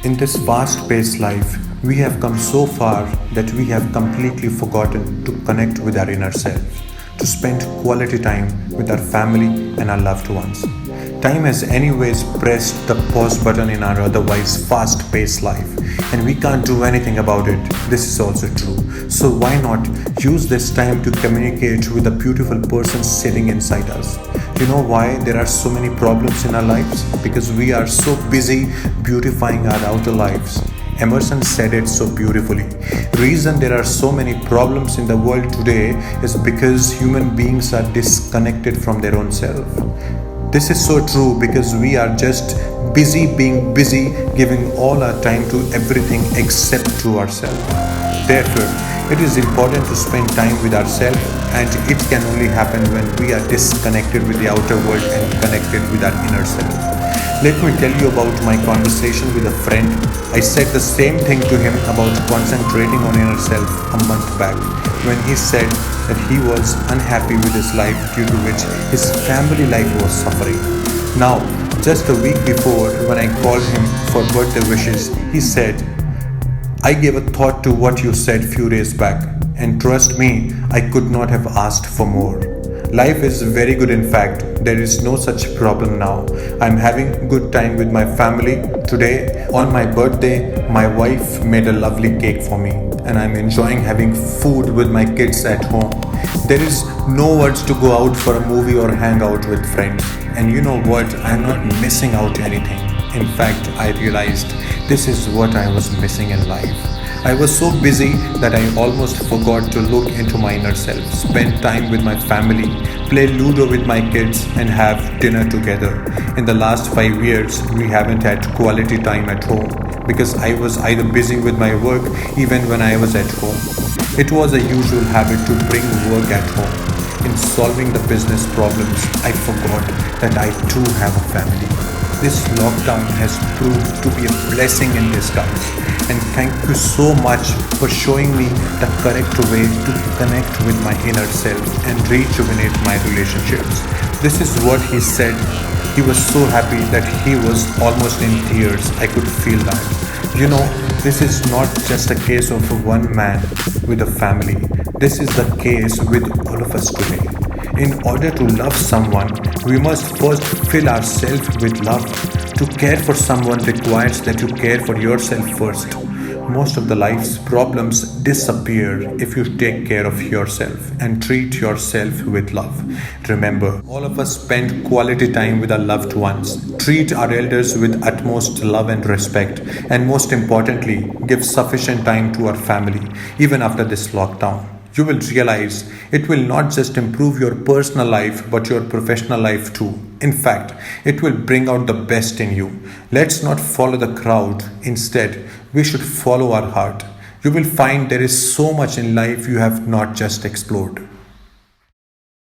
In this fast paced life, we have come so far that we have completely forgotten to connect with our inner self, to spend quality time with our family and our loved ones. Time has, anyways, pressed the pause button in our otherwise fast paced life, and we can't do anything about it. This is also true. So, why not use this time to communicate with the beautiful person sitting inside us? You know why there are so many problems in our lives? Because we are so busy beautifying our outer lives. Emerson said it so beautifully. Reason there are so many problems in the world today is because human beings are disconnected from their own self. This is so true because we are just busy being busy, giving all our time to everything except to ourselves. Therefore, it is important to spend time with ourselves, and it can only happen when we are disconnected with the outer world and connected with our inner self. Let me tell you about my conversation with a friend. I said the same thing to him about concentrating on inner self a month back when he said that he was unhappy with his life due to which his family life was suffering. Now, just a week before, when I called him for birthday wishes, he said, I gave a thought to what you said few days back, and trust me, I could not have asked for more. Life is very good. In fact, there is no such problem now. I'm having good time with my family. Today, on my birthday, my wife made a lovely cake for me, and I'm enjoying having food with my kids at home. There is no urge to go out for a movie or hang out with friends. And you know what? I'm not missing out anything. In fact, I realized this is what I was missing in life. I was so busy that I almost forgot to look into my inner self, spend time with my family, play Ludo with my kids, and have dinner together. In the last 5 years, we haven't had quality time at home because I was either busy with my work even when I was at home. It was a usual habit to bring work at home. In solving the business problems, I forgot that I too have a family. This lockdown has proved to be a blessing in disguise, and thank you so much for showing me the correct way to connect with my inner self and rejuvenate my relationships. This is what he said. He was so happy that he was almost in tears. I could feel that. You know, this is not just a case of one man with a family. This is the case with all of us today. In order to love someone, we must first fill ourselves with love. To care for someone requires that you care for yourself first. Most of the life's problems disappear if you take care of yourself and treat yourself with love. Remember, all of us spend quality time with our loved ones. Treat our elders with utmost love and respect, and most importantly, give sufficient time to our family, even after this lockdown. You will realize it will not just improve your personal life but your professional life too. In fact, it will bring out the best in you. Let's not follow the crowd. Instead, we should follow our heart. You will find there is so much in life you have not just explored.